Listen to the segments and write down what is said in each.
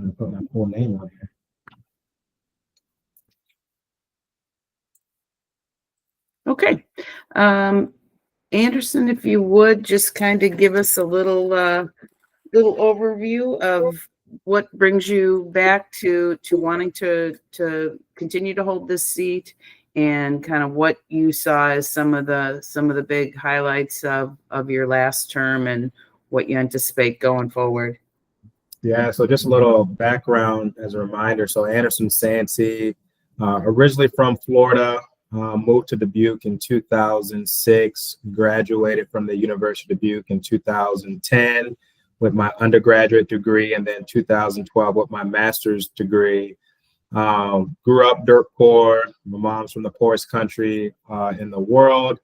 to put my full name on here. Okay. Anderson, if you would just kind of give us a little overview of what brings you back to wanting to continue to hold this seat, and kind of what you saw as some of the big highlights of your last term and what you anticipate going forward. Yeah, so just a little background as a reminder. So Anderson Sainci, originally from Florida, moved to Dubuque in 2006, graduated from the University of Dubuque in 2010 with my undergraduate degree, and then 2012 with my master's degree. Grew up dirt poor. My mom's from the poorest country in the world.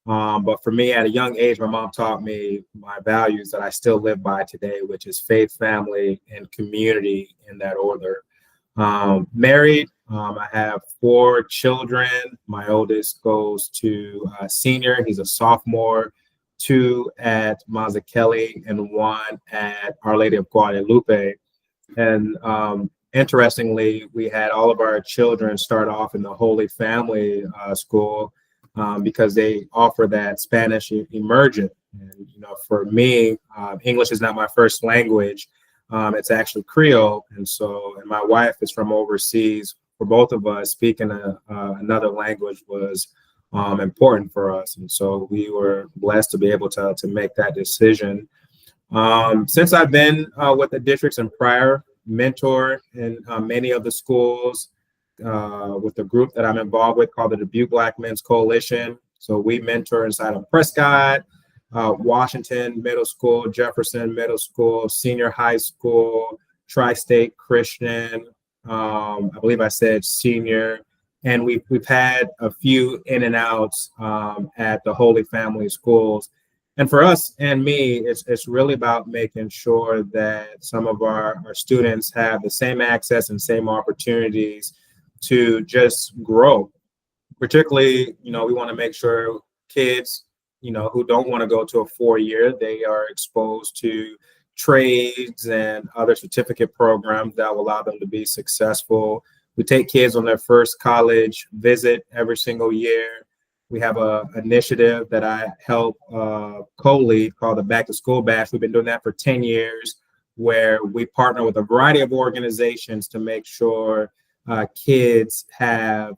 But for me, at a young age, my mom taught me my values that I still live by today, which is faith, family, and community in that order. Married, I have 4 children. My oldest goes to senior. He's a sophomore, 2 at Mazzucchelli and 1 at Our Lady of Guadalupe. And interestingly, we had all of our children start off in the Holy Family School because they offer that Spanish immersion. And, for me, English is not my first language. It's actually Creole. And my wife is from overseas. For both of us, speaking another language was important for us. And so we were blessed to be able to make that decision. Since I've been with the districts and prior, mentor in many of the schools with the group that I'm involved with called the Dubuque Black Men's Coalition. So we mentor inside of Prescott, Washington Middle School, Jefferson Middle School, Senior High School, Tri-State Christian, I believe I said senior, and we've had a few in and outs at the Holy Family Schools. And for us and me, it's really about making sure that some of our students have the same access and same opportunities to just grow. Particularly, we want to make sure kids, who don't want to go to a 4-year, they are exposed to trades and other certificate programs that will allow them to be successful. We take kids on their first college visit every single year. We have an initiative that I help co-lead called the Back to School Bash. We've been doing that for 10 years, where we partner with a variety of organizations to make sure kids have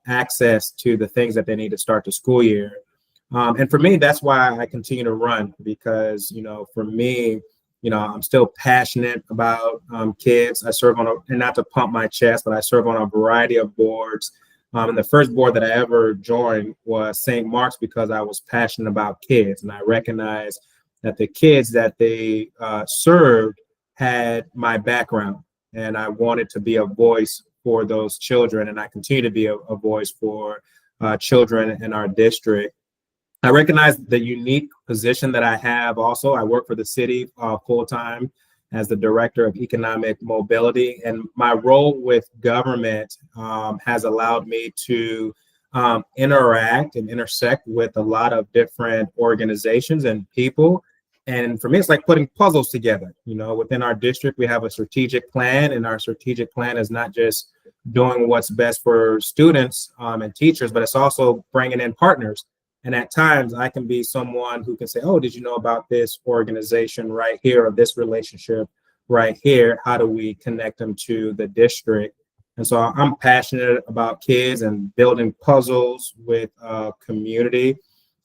access to the things that they need to start the school year. And for me, that's why I continue to run, because, for me, I'm still passionate about kids. I serve and not to pump my chest, but I serve on a variety of boards. And the first board that I ever joined was St. Mark's, because I was passionate about kids. And I recognized that the kids that they served had my background, and I wanted to be a voice for those children. And I continue to be a voice for children in our district. I recognize the unique position that I have also. I work for the city full-time as the Director of Economic Mobility, and my role with government has allowed me to interact and intersect with a lot of different organizations and people. And for me, it's like putting puzzles together. Within our district, we have a strategic plan, and our strategic plan is not just doing what's best for students and teachers, but it's also bringing in partners. And at times I can be someone who can say, oh, did you know about this organization right here, or this relationship right here? How do we connect them to the district? And so I'm passionate about kids and building puzzles with community.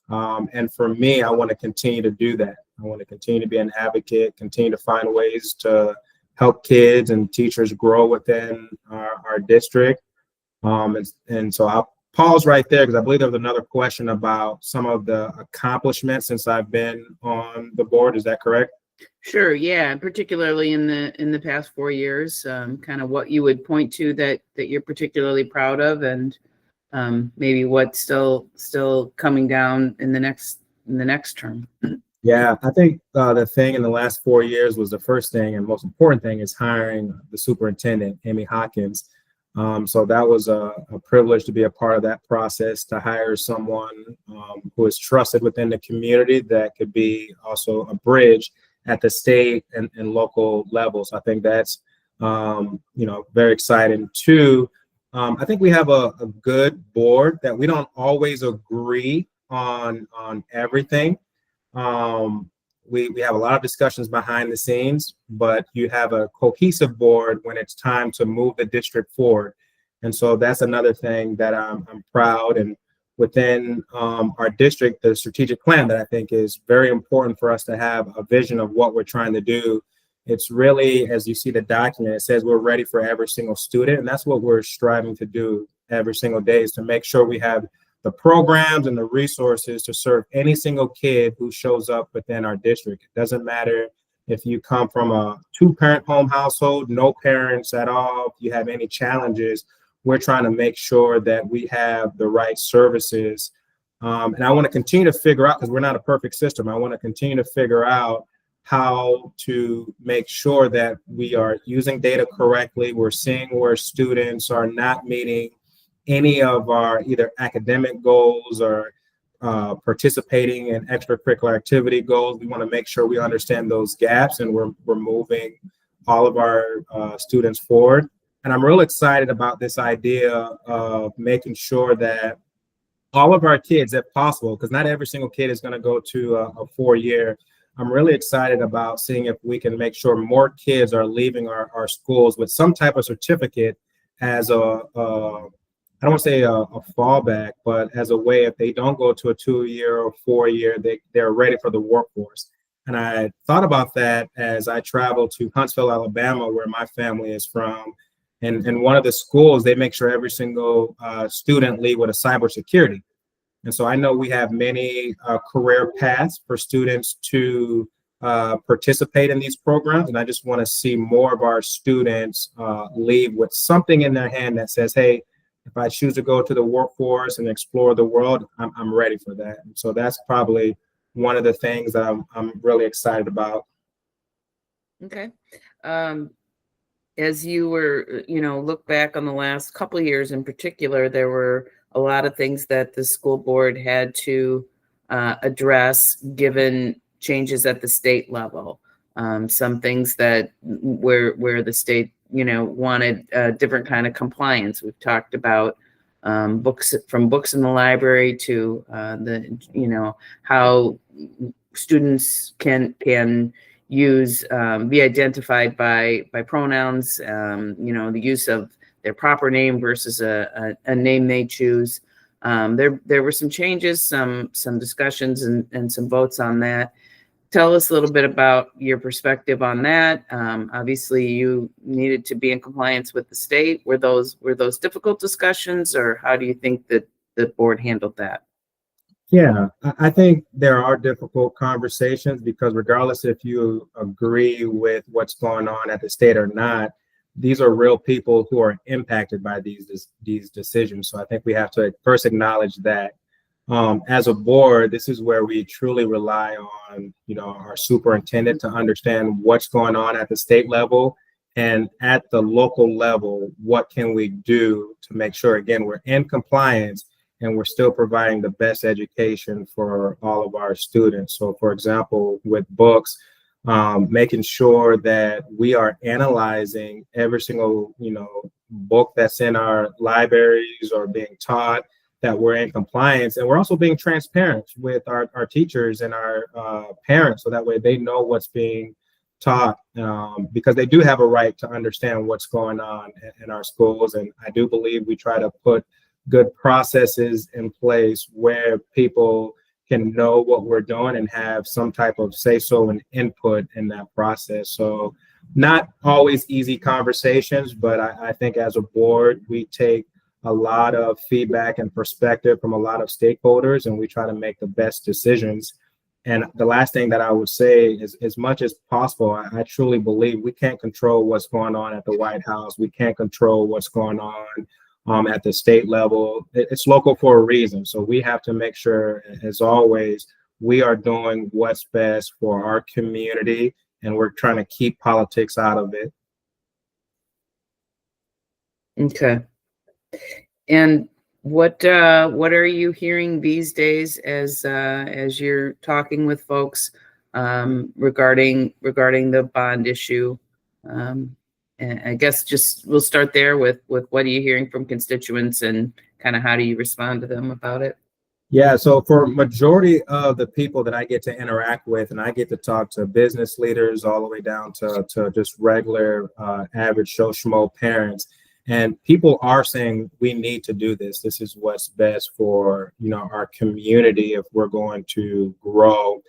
And for me, I want to continue to do that. I want to continue to be an advocate, continue to find ways to help kids and teachers grow within our district. And so I'll pause right there, because I believe there was another question about some of the accomplishments since I've been on the board. Is that correct? Sure. Yeah. Particularly in the past 4 years, kind of what you would point to that you're particularly proud of, and maybe what's still coming down in the next term. Yeah, I think the thing in the last 4 years was the first thing and most important thing is hiring the superintendent, Amy Hawkins. So that was a privilege to be a part of that process, to hire someone who is trusted within the community that could be also a bridge at the state and local levels. I think that's Very exciting. Two, I think we have a good board that we don't always agree on everything. We have a lot of discussions behind the scenes, but you have a cohesive board when it's time to move the district forward. And so that's another thing that I'm proud. And within our district, the strategic plan that I think is very important for us to have a vision of what we're trying to do. It's really, as you see the document, it says we're ready for every single student. And that's what we're striving to do every single day, is to make sure we have the programs and the resources to serve any single kid who shows up within our district. It doesn't matter if you come from a 2-parent home household, no parents at all, if you have any challenges, we're trying to make sure that we have the right services. And I want to continue to figure out, because we're not a perfect system, I want to continue to figure out how to make sure that we are using data correctly. We're seeing where students are not meeting any of our either academic goals or participating in extracurricular activity goals. We want to make sure we understand those gaps, and we're moving all of our students forward. And I'm real excited about this idea of making sure that all of our kids, if possible, because not every single kid is going to go to a 4-year. I'm really excited about seeing if we can make sure more kids are leaving our schools with some type of certificate as I don't want to say a fallback, but as a way, if they don't go to a 2-year or 4-year, they're ready for the workforce. And I thought about that as I traveled to Huntsville, Alabama, where my family is from. And in one of the schools, they make sure every single student leave with a cybersecurity. And so I know we have many career paths for students to participate in these programs. And I just want to see more of our students leave with something in their hand that says, hey, if I choose to go to the workforce and explore the world, I'm ready for that. And so that's probably one of the things that I'm really excited about. Okay. As you were, look back on the last couple of years in particular, there were a lot of things that the school board had to address given changes at the state level. Some things that where the state, wanted a different kind of compliance. We've talked about books in the library to how students can use be identified by pronouns, the use of their proper name versus a name they choose. There were some changes, some discussions and some votes on that. Tell us a little bit about your perspective on that. Obviously, you needed to be in compliance with the state. Were those difficult discussions, or how do you think that the board handled that? Yeah, I think there are difficult conversations, because regardless if you agree with what's going on at the state or not, these are real people who are impacted by these decisions. So I think we have to first acknowledge that. As a board, this is where we truly rely on, our superintendent to understand what's going on at the state level, and at the local level, what can we do to make sure, again, we're in compliance and we're still providing the best education for all of our students. So, for example, with books, making sure that we are analyzing every single, book that's in our libraries or being taught, that we're in compliance, and we're also being transparent with our teachers and our parents, so that way they know what's being taught, because they do have a right to understand what's going on in our schools. And I do believe we try to put good processes in place where people can know what we're doing and have some type of say-so and input in that process. So not always easy conversations, but I think as a board, we take a lot of feedback and perspective from a lot of stakeholders, and we try to make the best decisions. And the last thing that I would say is, as much as possible, I truly believe we can't control what's going on at the White House. We can't control what's going on at the state level. It's local for a reason. So we have to make sure, as always, we are doing what's best for our community, and we're trying to keep politics out of it. Okay. And what are you hearing these days as you're talking with folks regarding the bond issue? and I guess just we'll start there with what are you hearing from constituents and kind of how do you respond to them about it? Yeah, so for majority of the people that I get to interact with, and I get to talk to business leaders all the way down to just regular average show schmo parents, and people are saying we need to do this. This is what's best for our community if we're going to grow.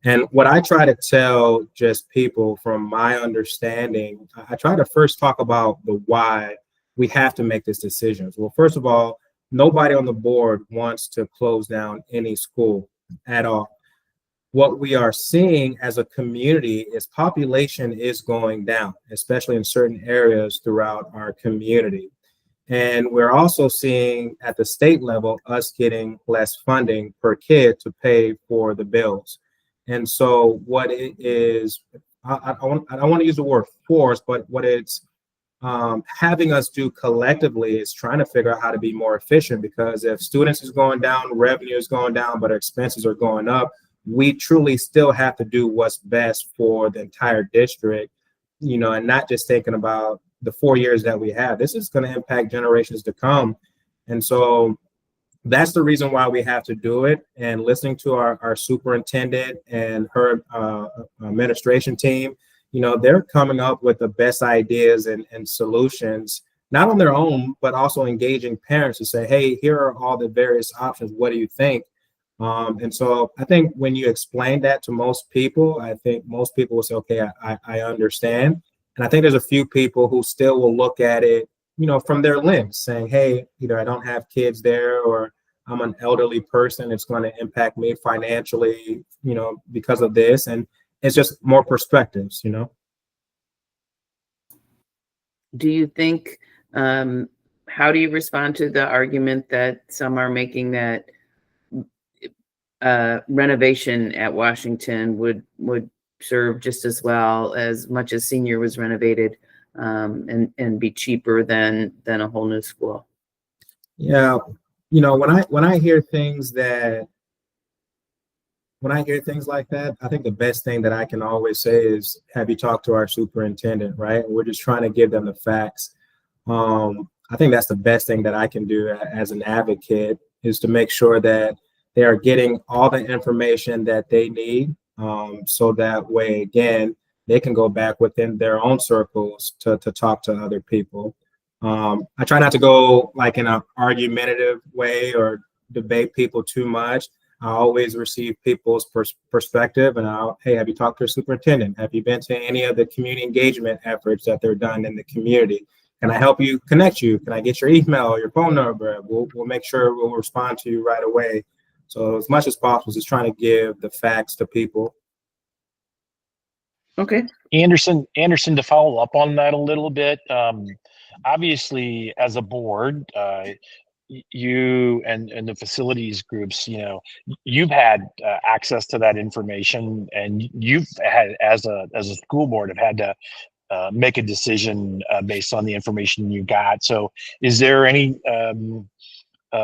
And what I try to tell just people from my understanding, I try to first talk about the why we have to make this decision. Well, first of all, nobody on the board wants to close down any school at all. What we are seeing as a community is population is going down, especially in certain areas throughout our community. And we're also seeing at the state level us getting less funding per kid to pay for the bills. And so what it is, I don't want to use the word force, but what it's having us do collectively is trying to figure out how to be more efficient, because if students is going down, revenue is going down, but our expenses are going up, we truly still have to do what's best for the entire district, and not just thinking about the 4 years that we have. This is going to impact generations to come. And so that's the reason why we have to do it. And listening to our superintendent and her administration team, they're coming up with the best ideas and solutions, not on their own, but also engaging parents to say, hey, here are all the various options. What do you think? And so I think when you explain that to most people, I think most people will say, okay, I understand. And I think there's a few people who still will look at it, from their lens, saying, hey, either I don't have kids there, or I'm an elderly person. It's going to impact me financially, because of this. And it's just more perspectives, Do you think, how do you respond to the argument that some are making that renovation at Washington would serve just as well as much as Senior was renovated, and be cheaper than a whole new school? Yeah, when I hear things like that, I think the best thing that I can always say is, have you talked to our superintendent, right? We're just trying to give them the facts. I think that's the best thing that I can do as an advocate, is to make sure that they are getting all the information that they need, so that way, again, they can go back within their own circles to talk to other people. I try not to go like in an argumentative way or debate people too much. I always receive people's perspective, and hey, have you talked to your superintendent? Have you been to any of the community engagement efforts that they're done in the community? Can I help you, connect you? Can I get your email or your phone number? We'll make sure we'll respond to you right away. So as much as possible, just trying to give the facts to people. Okay. Anderson, to follow up on that a little bit, obviously as a board, you and the facilities groups, you've had access to that information, and you've had, as a school board, have had to make a decision based on the information you got. So is there any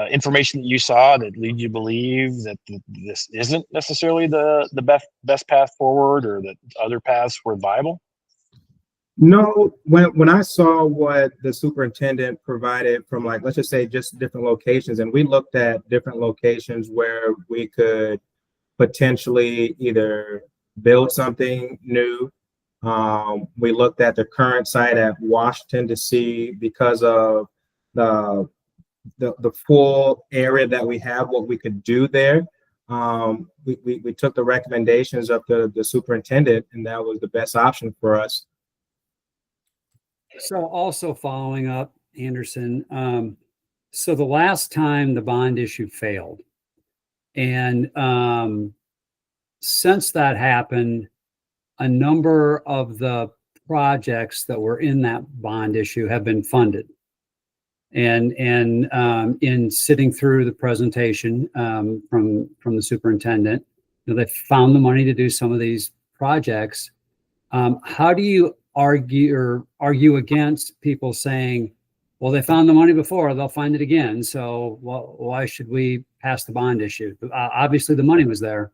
information that you saw that lead you to believe that this isn't necessarily the best path forward, or that other paths were viable? No, when I saw what the superintendent provided from, like, let's just say just different locations, and we looked at different locations where we could potentially either build something new. We looked at the current site at Washington to see, because of the full area that we have, what we could do there. We took the recommendations of the superintendent, and that was the best option for us. So also following up, Anderson, so the last time the bond issue failed, and since that happened, a number of the projects that were in that bond issue have been funded. And in sitting through the presentation from the superintendent, they found the money to do some of these projects. How do you argue against people saying, well, they found the money before, they'll find it again, so why should we pass the bond issue? Obviously the money was there.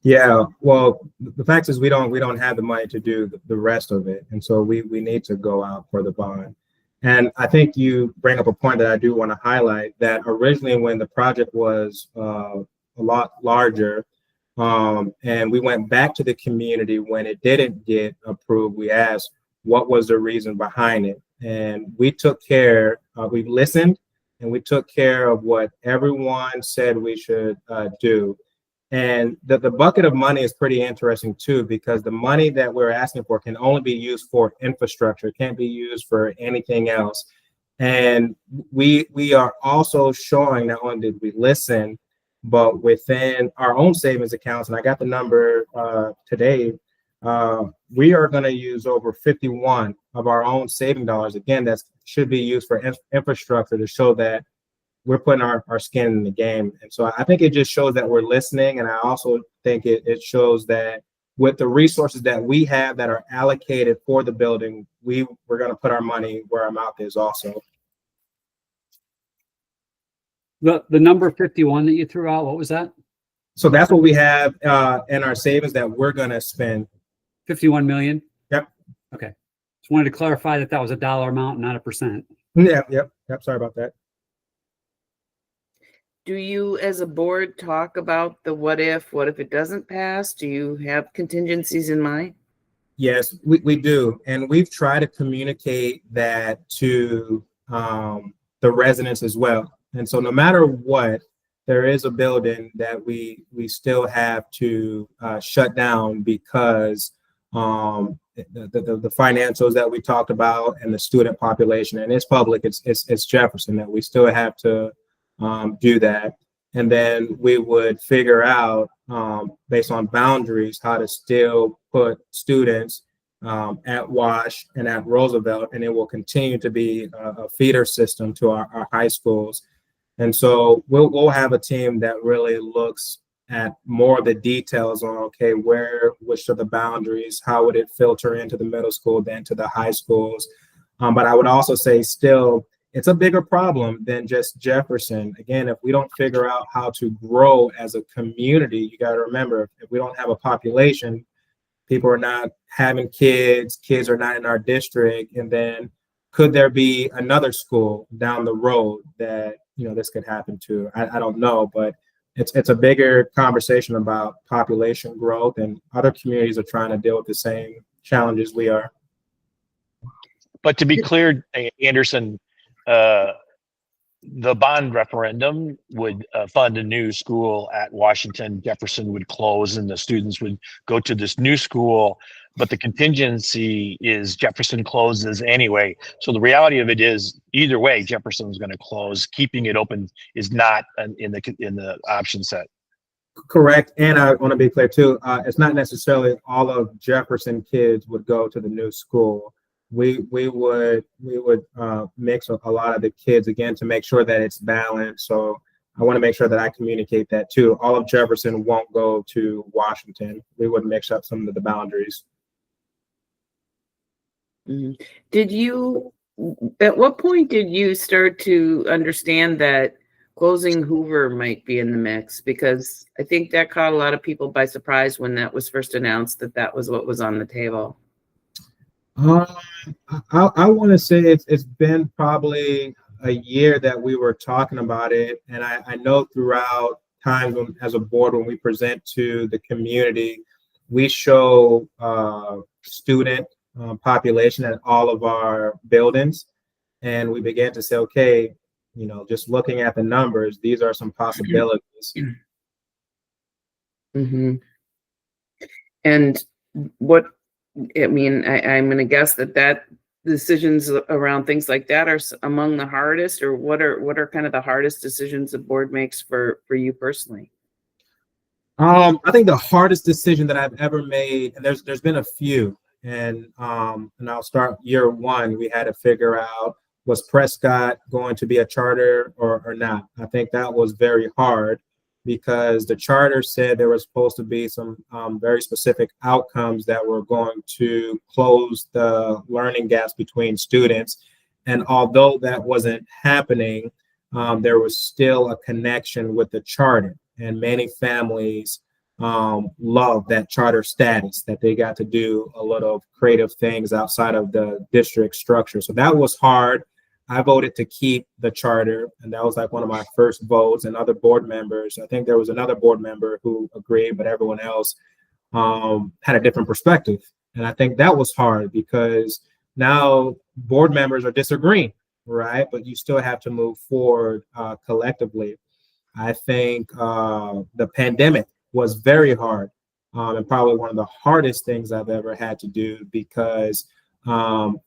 Yeah, well, the fact is we don't have the money to do the rest of it, and so we need to go out for the bond. And I think you bring up a point that I do want to highlight, that originally when the project was a lot larger, and we went back to the community when it didn't get approved, we asked what was the reason behind it, and we took care. We listened, and we took care of what everyone said we should do. And the bucket of money is pretty interesting too, because the money that we're asking for can only be used for infrastructure. It can't be used for anything else. And we are also showing not only did we listen, but within our own savings accounts, and I got the number today, we are going to use over 51 of our own saving dollars. Again, that should be used for infrastructure to show that we're putting our skin in the game. And so I think it just shows that we're listening. And I also think it shows that with the resources that we have that are allocated for the building, we're going to put our money where our mouth is also. The number 51 that you threw out, what was that? So that's what we have in our savings that we're going to spend. 51 million? Yep. Okay. Just wanted to clarify that was a dollar amount, not a percent. Yep. Sorry about that. Do you, as a board, talk about the what if it doesn't pass? Do you have contingencies in mind? Yes, we do. And we've tried to communicate that to the residents as well. And so no matter what, there is a building that we still have to shut down because the financials that we talked about and the student population, and it's public, it's Jefferson, that we still have to do that. And then we would figure out, based on boundaries, how to still put students at Wash and at Roosevelt, and it will continue to be a feeder system to our high schools. And so we'll have a team that really looks at more of the details on, okay, which are the boundaries, how would it filter into the middle school, then to the high schools. But I would also say still, it's a bigger problem than just Jefferson. Again, if we don't figure out how to grow as a community, you got to remember, if we don't have a population, people are not having kids are not in our district, and then could there be another school down the road that this could happen to? I don't know, but it's a bigger conversation about population growth, and other communities are trying to deal with the same challenges we are. But to be clear, Anderson, the bond referendum would fund a new school at Washington. Jefferson would close and the students would go to this new school, but the contingency is Jefferson closes anyway. So the reality of it is, either way, Jefferson's going to close. Keeping it open is not in the option set. Correct. And I want to be clear too, it's not necessarily all of Jefferson kids would go to the new school. We would mix a lot of the kids, again, to make sure that it's balanced. So I want to make sure that I communicate that too. All of Jefferson won't go to Washington. We would mix up some of the boundaries. Mm-hmm. At what point did you start to understand that closing Hoover might be in the mix? Because I think that caught a lot of people by surprise when that was first announced, that was what was on the table. I want to say it's been probably a year that we were talking about it, and I know throughout times as a board, when we present to the community, we show student population at all of our buildings, and we began to say, okay, just looking at the numbers, these are some possibilities. Mm-hmm. And what? I mean, I'm going to guess that decisions around things like that are among the hardest, or what are kind of the hardest decisions the board makes for you personally? I think the hardest decision that I've ever made, and there's been a few, and I'll start year one. We had to figure out, was Prescott going to be a charter or not? I think that was very hard, because the charter said there was supposed to be some very specific outcomes that were going to close the learning gaps between students. And although that wasn't happening, there was still a connection with the charter. And many families loved that charter status, that they got to do a lot of creative things outside of the district structure. So that was hard. I voted to keep the charter, and that was like one of my first votes. And other board members, I think there was another board member who agreed, but everyone else had a different perspective. And I think that was hard because now board members are disagreeing, right? But you still have to move forward collectively. I think the pandemic was very hard, and probably one of the hardest things I've ever had to do, because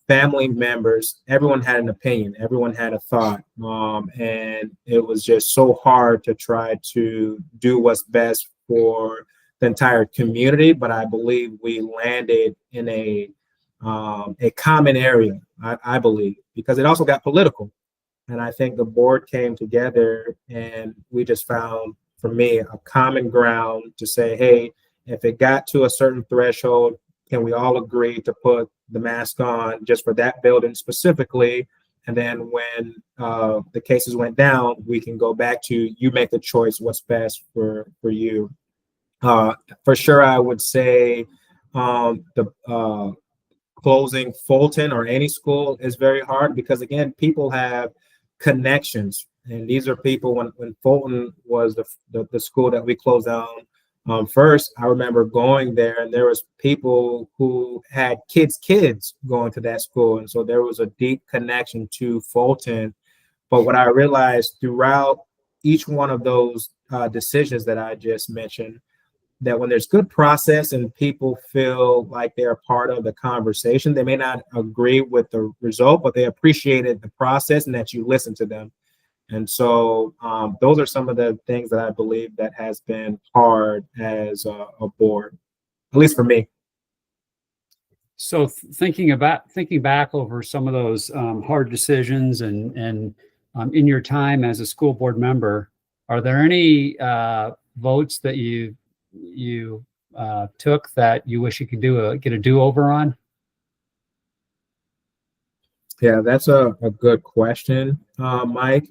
family members, everyone had an opinion, everyone had a thought, and it was just so hard to try to do what's best for the entire community. But I believe we landed in a common area, I believe, because it also got political. And I think the board came together and we just found, for me, a common ground to say, hey, if it got to a certain threshold, can we all agree to put the mask on just for that building specifically? And then when the cases went down, we can go back to, you make the choice what's best for you. For sure, I would say the closing Fulton or any school is very hard, because again, people have connections, and these are people. When Fulton was the school that we closed down first, I remember going there, and there was people who had kids going to that school, and so there was a deep connection to Fulton. But what I realized throughout each one of those decisions that I just mentioned, that when there's good process and people feel like they're part of the conversation, they may not agree with the result, but they appreciated the process and that you listen to them. And so those are some of the things that I believe that has been hard as a board, at least for me. So thinking back over some of those hard decisions and in your time as a school board member, are there any votes that you took that you wish you could get a do-over on? Yeah, that's a good question, Mike.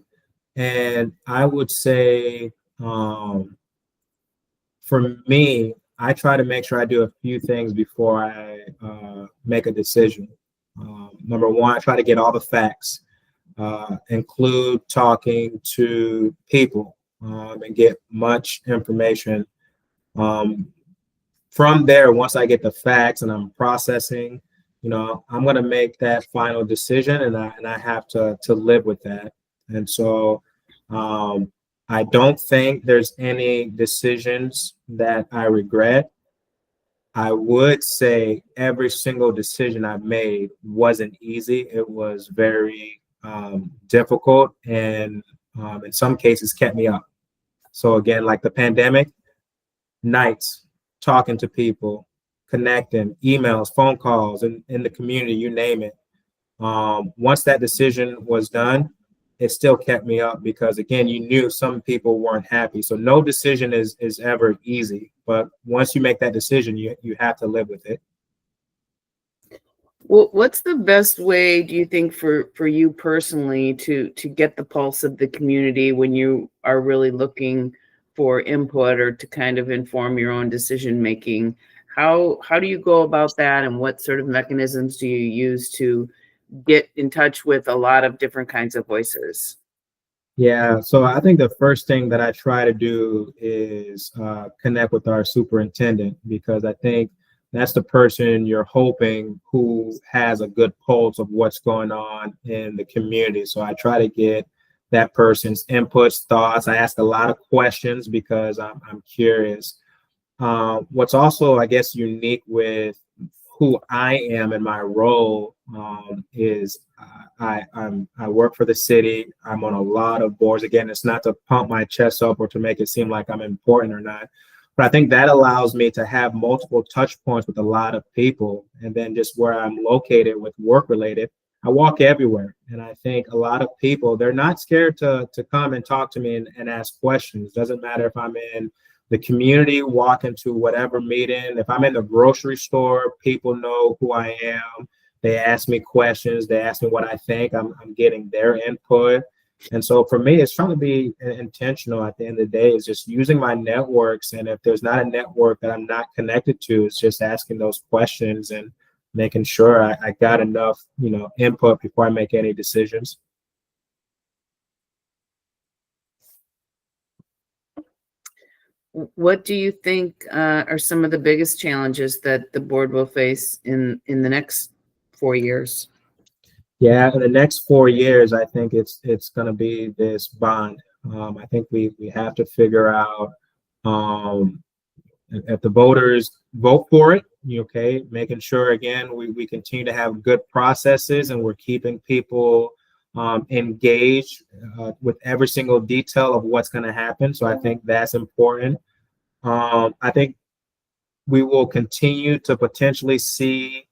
And I would say, for me, I try to make sure I do a few things before I make a decision. Number one, I try to get all the facts, include talking to people, and get much information. From there, once I get the facts and I'm processing, I'm going to make that final decision, and I have to live with that. And so I don't think there's any decisions that I regret. I would say every single decision I've made wasn't easy. It was very difficult, and in some cases kept me up. So again, like the pandemic, nights, talking to people, connecting, emails, phone calls, in the community, you name it. Once that decision was done, it still kept me up, because again, you knew some people weren't happy. So no decision is ever easy, but once you make that decision, you have to live with it. Well, what's the best way, do you think, for you personally to get the pulse of the community when you are really looking for input or to kind of inform your own decision making? How do you go about that, and what sort of mechanisms do you use to get in touch with a lot of different kinds of voices? Yeah, so I think the first thing that I try to do is connect with our superintendent, because I think that's the person you're hoping who has a good pulse of what's going on in the community. So I try to get that person's inputs, thoughts. I ask a lot of questions because I'm curious. What's also, I guess, unique with who I am in my role is I work for the city. I'm on a lot of boards. Again, it's not to pump my chest up or to make it seem like I'm important or not, but I think that allows me to have multiple touch points with a lot of people. And then just where I'm located with work related, I walk everywhere. And I think a lot of people, they're not scared to come and talk to me and ask questions. Doesn't matter if I'm in the community, walk into whatever meeting. If I'm in the grocery store, people know who I am. They ask me questions. They ask me what I think. I'm getting their input. And so for me, it's trying to be intentional at the end of the day, is just using my networks. And if there's not a network that I'm not connected to, it's just asking those questions and making sure I got enough, input before I make any decisions. What do you think are some of the biggest challenges that the board will face in the next 4 years? Yeah, in the next 4 years, I think it's going to be this bond. I think we have to figure out if the voters vote for it, okay, making sure, again, we continue to have good processes and we're keeping people engaged with every single detail of what's going to happen. So I think that's important. I think we will continue to potentially see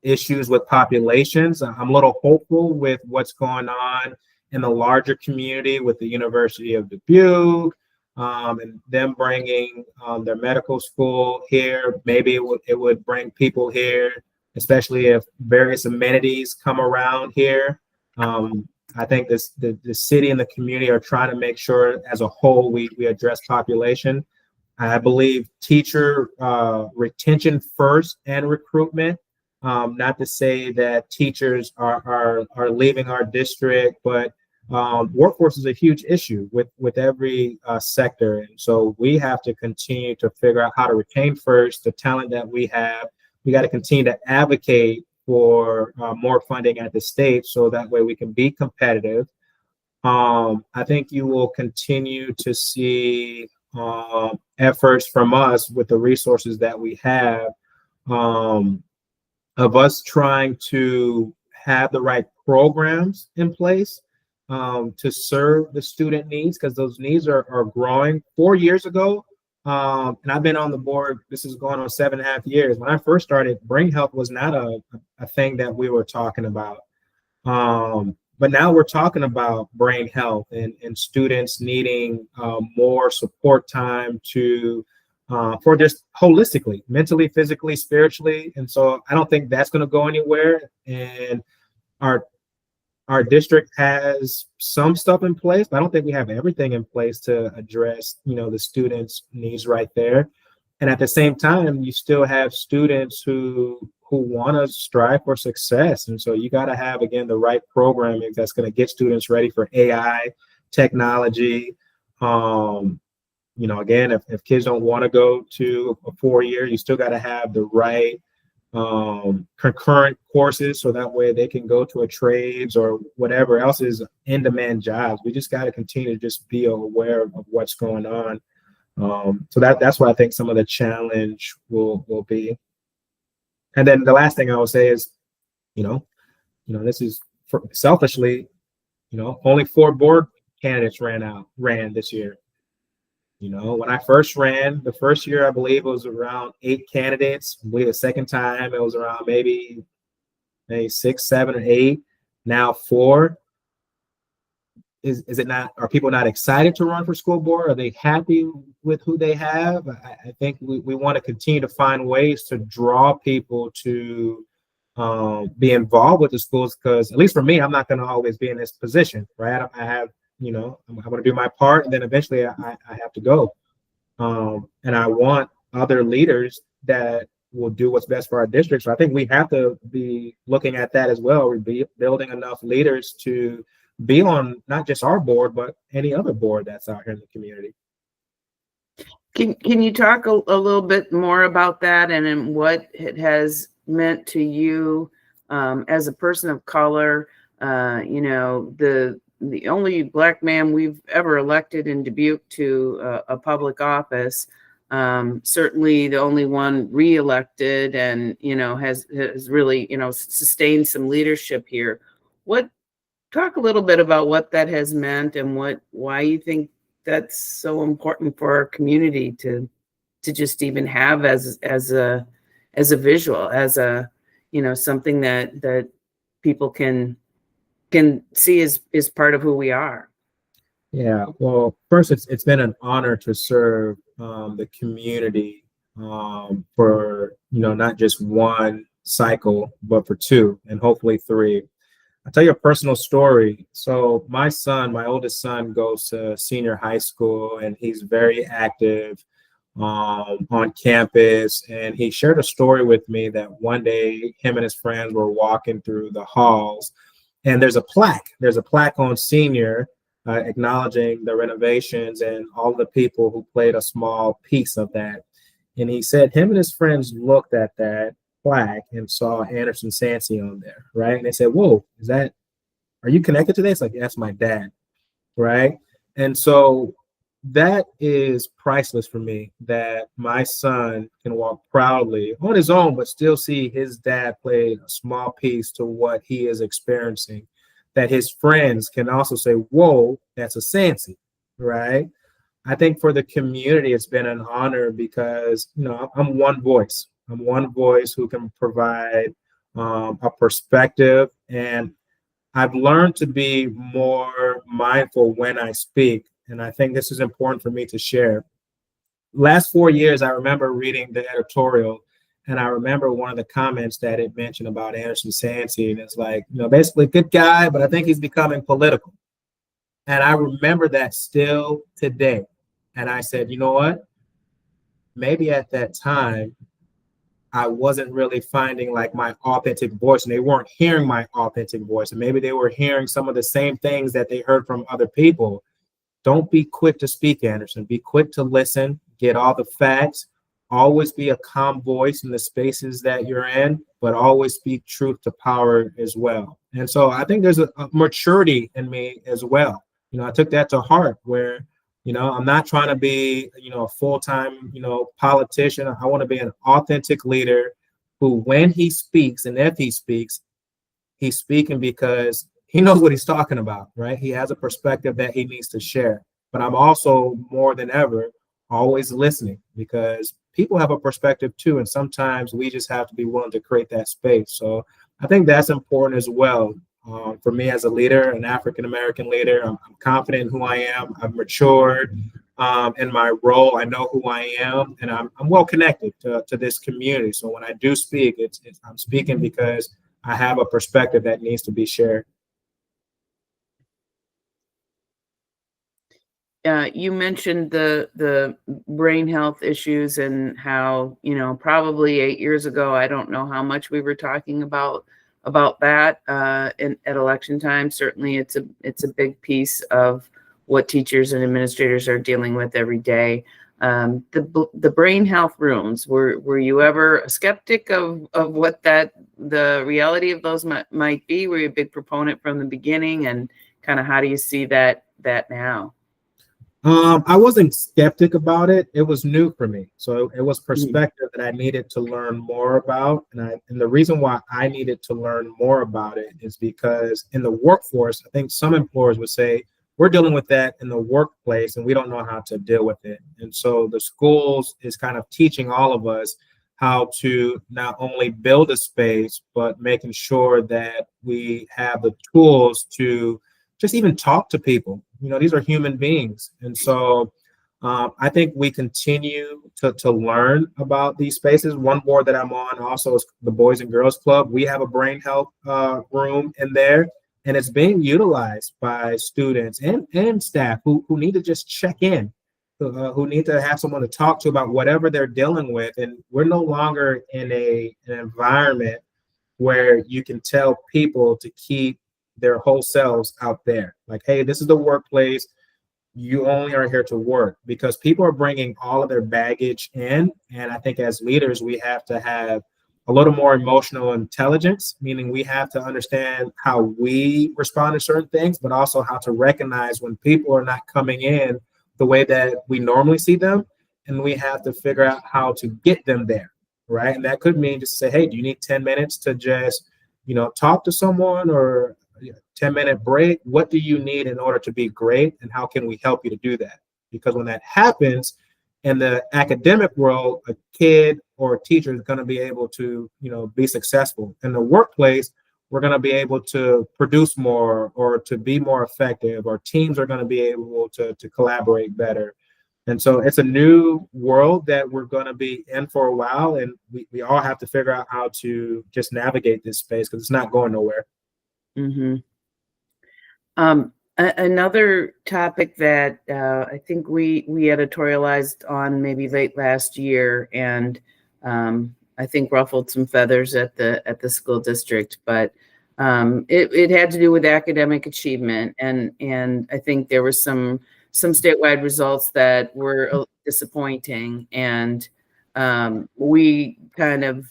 issues with populations. I'm a little hopeful with what's going on in the larger community with the University of Dubuque and them bringing their medical school here. Maybe it would bring people here, especially if various amenities come around here. I think the city and the community are trying to make sure as a whole we address population. I believe teacher retention first and recruitment. Not to say that teachers are leaving our district, but workforce is a huge issue with every sector. And so we have to continue to figure out how to retain first the talent that we have. We got to continue to advocate for more funding at the state so that way we can be competitive. I think you will continue to see efforts from us with the resources that we have of us trying to have the right programs in place to serve the student needs, because those needs are growing. 4 years ago, and I've been on the board, this is going on 7.5 years. When I first started, brain health was not a thing that we were talking about. But now we're talking about brain health and students needing more support time for just holistically, mentally, physically, spiritually. And so I don't think that's going to go anywhere. And our district has some stuff in place, but I don't think we have everything in place to address, the students' needs right there. And at the same time, you still have students who want to strive for success. And so you got to have, again, the right programming that's going to get students ready for AI, technology. Again, if kids don't want to go to a 4-year, you still got to have the right concurrent courses so that way they can go to a trades or whatever else is in-demand jobs. We just got to continue to just be aware of what's going on. So that's what I think some of the challenge will be. And then the last thing I will say is, this is selfishly, only 4 board candidates ran this year. When I first ran, the first year, I believe it was around 8 candidates. I believe the second time it was around maybe 6, 7, or 8. Now 4. Is it not? Are people not excited to run for school board? Are they happy with who they have? I think we want to continue to find ways to draw people to be involved with the schools, because at least for me, I'm not going to always be in this position, right? I have, I'm going to do my part, and then eventually I have to go. And I want other leaders that will do what's best for our district. So I think we have to be looking at that as well. We're building enough leaders to be on not just our board, but any other board that's out here in the community. Can you talk a little bit more about that and what it has meant to you as a person of color? The only Black man we've ever elected in Dubuque to a public office, certainly the only one reelected, and has really sustained some leadership here. Talk a little bit about what that has meant and why you think that's so important for our community to just even have as a visual, as a something that people can see as part of who we are. Yeah, well, first, it's been an honor to serve the community for not just one cycle, but for 2 and hopefully 3. I'll tell you a personal story. So my son, my oldest son, goes to senior high school, and he's very active on campus. And he shared a story with me that one day him and his friends were walking through the halls, and there's a plaque. There's a plaque on senior acknowledging the renovations and all the people who played a small piece of that. And he said him and his friends looked at that plaque and saw Anderson Sainci on there, right? And they said, "Whoa, are you connected to this?" Like, that's my dad, right? And so that is priceless for me, that my son can walk proudly on his own, but still see his dad played a small piece to what he is experiencing. That his friends can also say, "Whoa, that's a Sainci," right? I think for the community, it's been an honor because, I'm one voice. I'm one voice who can provide a perspective. And I've learned to be more mindful when I speak. And I think this is important for me to share. Last 4 years, I remember reading the editorial, and I remember one of the comments that it mentioned about Anderson Sainci. And it's like, basically, good guy, but I think he's becoming political. And I remember that still today. And I said, you know what? Maybe at that time, I wasn't really finding like my authentic voice, and they weren't hearing my authentic voice. And maybe they were hearing some of the same things that they heard from other people. Don't be quick to speak, Anderson. Be quick to listen, get all the facts, always be a calm voice in the spaces that you're in, but always speak truth to power as well. And so I think there's a maturity in me as well. I took that to heart where, I'm not trying to be, a full-time, politician. I want to be an authentic leader who, when he speaks and if he speaks, he's speaking because he knows what he's talking about, right? He has a perspective that he needs to share. But I'm also, more than ever, always listening because people have a perspective too. And sometimes we just have to be willing to create that space. So I think that's important as well. For me as a leader, an African-American leader, I'm confident in who I am. I've matured in my role. I know who I am, and I'm well connected to this community. So when I do speak, I'm speaking because I have a perspective that needs to be shared. You mentioned the brain health issues and how, probably 8 years ago, I don't know how much we were talking about that at election time. Certainly it's a big piece of what teachers and administrators are dealing with every day. The brain health rooms, were you ever a skeptic of what the reality of those might be? Were you a big proponent from the beginning, and kind of how do you see that now? I wasn't skeptic about it. It was new for me. So it was perspective that I needed to learn more about. And the reason why I needed to learn more about it is because in the workforce, I think some employers would say, we're dealing with that in the workplace and we don't know how to deal with it. And so the schools is kind of teaching all of us how to not only build a space, but making sure that we have the tools to just even talk to people. These are human beings. And so I think we continue to learn about these spaces. One board that I'm on also is the Boys and Girls Club. We have a brain health room in there, and it's being utilized by students and staff who need to just check in, who need to have someone to talk to about whatever they're dealing with. And we're no longer in an environment where you can tell people to keep their whole selves out there. Like, hey, this is the workplace. You only are here to work, because people are bringing all of their baggage in. And I think as leaders, we have to have a little more emotional intelligence, meaning we have to understand how we respond to certain things, but also how to recognize when people are not coming in the way that we normally see them. And we have to figure out how to get them there, right? And that could mean just say, hey, do you need 10 minutes to just, talk to someone, or 10-minute break? What do you need in order to be great, and how can we help you to do that? Because when that happens in the academic world, a kid or a teacher is going to be able to, be successful. In the workplace, we're going to be able to produce more or to be more effective, or teams are going to be able to collaborate better. And so it's a new world that we're going to be in for a while, and we all have to figure out how to just navigate this space, because it's not going nowhere. Mm-hmm. Another topic that I think we editorialized on maybe late last year, and I think ruffled some feathers at the school district, but it had to do with academic achievement, and I think there were some statewide results that were disappointing, and we kind of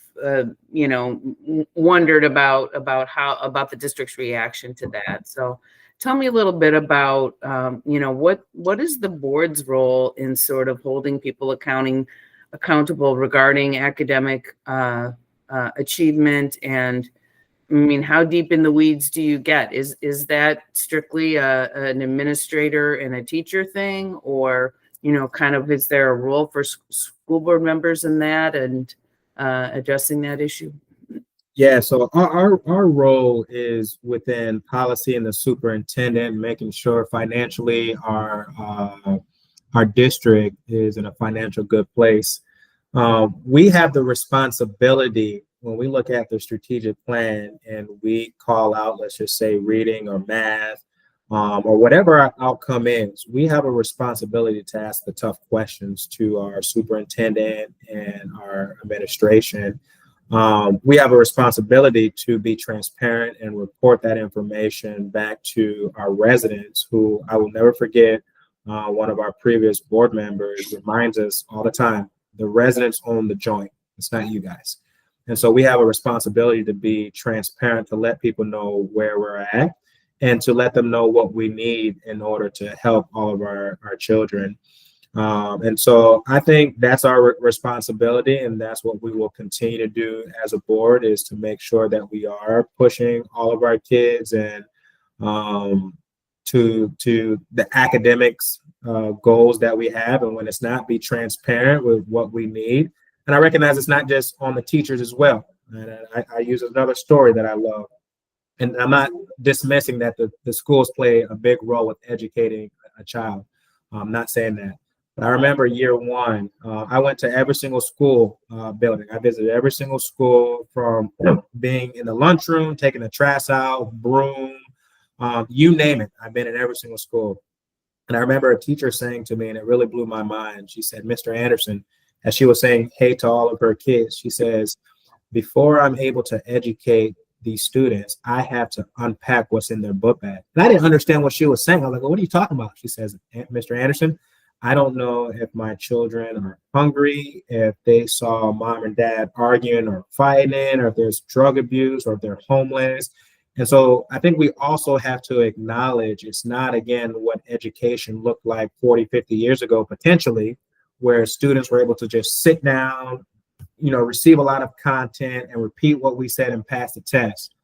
wondered about the district's reaction to that. So tell me a little bit about what is the board's role in sort of holding people accountable regarding academic achievement, and I mean, how deep in the weeds do you get? Is that strictly an administrator and a teacher thing, or kind of is there a role for school board members in that and addressing that issue? Yeah, so our role is within policy and the superintendent, making sure financially our district is in a financial good place. We have the responsibility when we look at the strategic plan and we call out, let's just say, reading or math, or whatever our outcome is, we have a responsibility to ask the tough questions to our superintendent and our administration. We have a responsibility to be transparent and report that information back to our residents, who I will never forget. One of our previous board members reminds us all the time, the residents own the joint. It's not you guys. And so we have a responsibility to be transparent, to let people know where we're at and to let them know what we need in order to help all of our children. And so I think that's our responsibility, and that's what we will continue to do as a board, is to make sure that we are pushing all of our kids and to the academics goals that we have. And when it's not, be transparent with what we need. And I recognize it's not just on the teachers as well. And I use another story that I love. And I'm not dismissing that the schools play a big role with educating a child. I'm not saying that. But I remember year one, I went to every single school building. I visited every single school, from being in the lunchroom, taking the trash out, broom, you name it. I've been in every single school. And I remember a teacher saying to me, and it really blew my mind, she said, "Mr. Anderson," as she was saying hey to all of her kids, she says, "Before I'm able to educate these students, I have to unpack what's in their book bag." And I didn't understand what she was saying. I was like, "Well, what are you talking about?" She says, "Mr. Anderson, I don't know if my children are hungry, if they saw mom and dad arguing or fighting, or if there's drug abuse, or if they're homeless." And so I think we also have to acknowledge it's not, again, what education looked like 40, 50 years ago, potentially, where students were able to just sit down, receive a lot of content and repeat what we said and pass the test.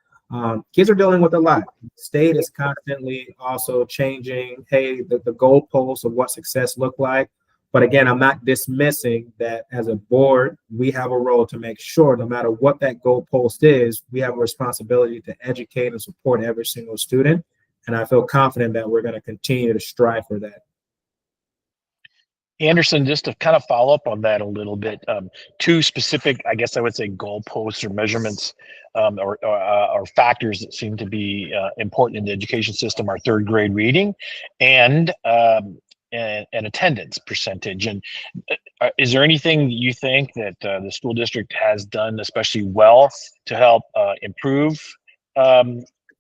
Kids are dealing with a lot. The state is constantly also changing, the goalposts of what success looked like. But again, I'm not dismissing that as a board, we have a role to make sure no matter what that goalpost is, we have a responsibility to educate and support every single student. And I feel confident that we're going to continue to strive for that. Anderson, just to kind of follow up on that a little bit, two specific, I guess I would say, goalposts or measurements or factors that seem to be important in the education system are third grade reading and attendance percentage. And is there anything that you think that the school district has done especially well to help improve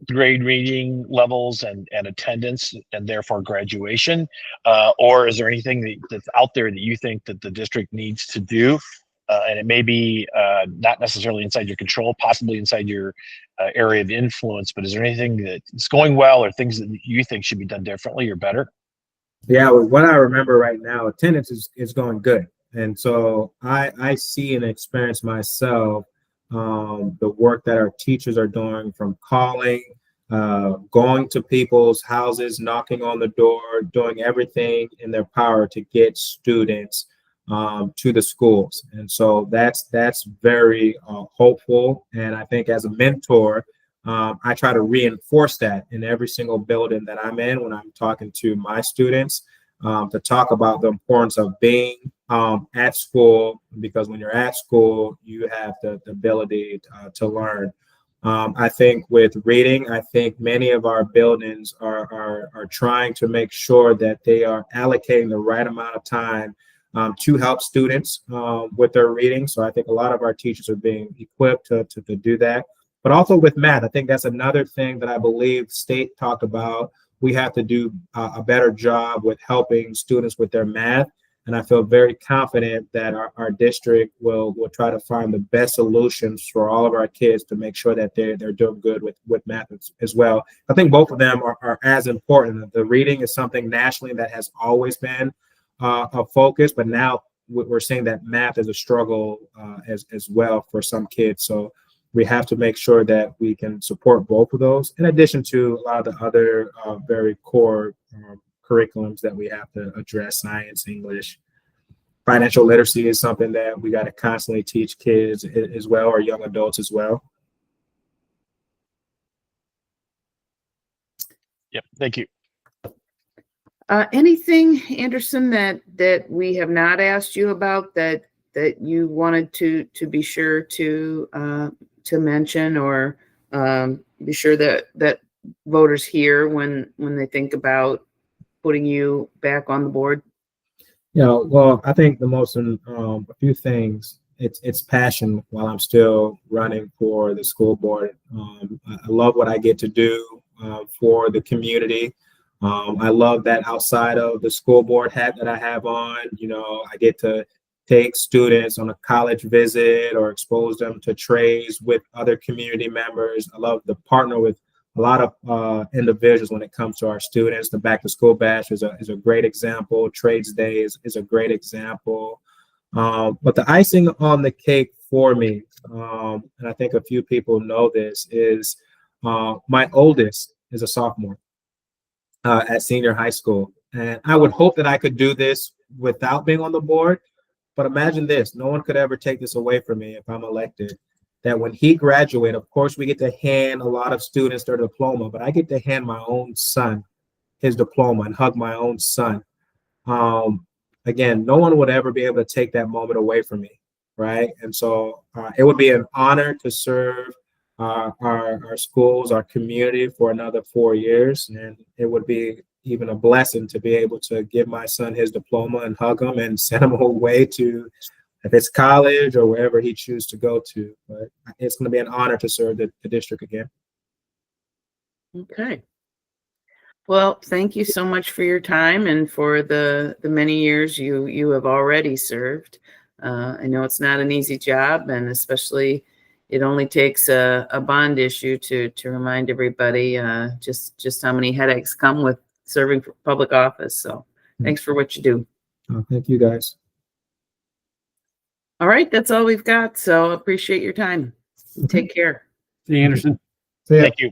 grade reading levels and attendance and therefore graduation? Or is there anything that's out there that you think that the district needs to do? And it may be not necessarily inside your control, possibly inside your area of influence, but is there anything that's going well or things that you think should be done differently or better? Yeah, what I remember right now, attendance is going good. And so I see and experience myself the work that our teachers are doing, from calling, going to people's houses, knocking on the door, doing everything in their power to get students to the schools. And so that's very hopeful. And I think as a mentor, I try to reinforce that in every single building that I'm in when I'm talking to my students, to talk about the importance of being at school, because when you're at school, you have the ability to learn. I think with reading, I think many of our buildings are trying to make sure that they are allocating the right amount of time to help students with their reading. So I think a lot of our teachers are being equipped to do that. But also with math, I think that's another thing that I believe state talked about. We have to do a better job with helping students with their math. And I feel very confident that our district will try to find the best solutions for all of our kids to make sure that they're doing good with math as well. I think both of them are as important. The reading is something nationally that has always been a focus, but now we're seeing that math is a struggle as well for some kids. So we have to make sure that we can support both of those, in addition to a lot of the other very core curriculums that we have to address: science, English. Financial literacy is something that we got to constantly teach kids as well, or young adults as well. Yep. Thank you. Anything, Anderson, that we have not asked you about that you wanted to be sure to mention, or be sure that voters hear when they think about putting you back on the board? Yeah, well, I think the most a few things. It's passion while I'm still running for the school board. I love what I get to do for the community. I love that outside of the school board hat that I have on, I get to take students on a college visit or expose them to trades with other community members. I love to partner with a lot of individuals when it comes to our students. The Back to School Bash is a great example. Trades Day is a great example. But the icing on the cake for me, and I think a few people know this, is my oldest is a sophomore at senior high school. And I would hope that I could do this without being on the board. But imagine this, no one could ever take this away from me if I'm elected, that when he graduates, of course, we get to hand a lot of students their diploma, but I get to hand my own son his diploma and hug my own son. Again, no one would ever be able to take that moment away from me, right? And so it would be an honor to serve our schools, our community for another 4 years. And it would be even a blessing to be able to give my son his diploma and hug him and send him away to, if it's college or wherever he chooses to go to. But it's going to be an honor to serve the district again. Okay. Well, thank you so much for your time and for the many years you have already served. I know it's not an easy job, and especially it only takes a bond issue to remind everybody just how many headaches come with serving for public office. So thanks for what you do. Thank you, guys. All right, that's all we've got. So appreciate your time. Take care. See you, Anderson. See ya. Thank you.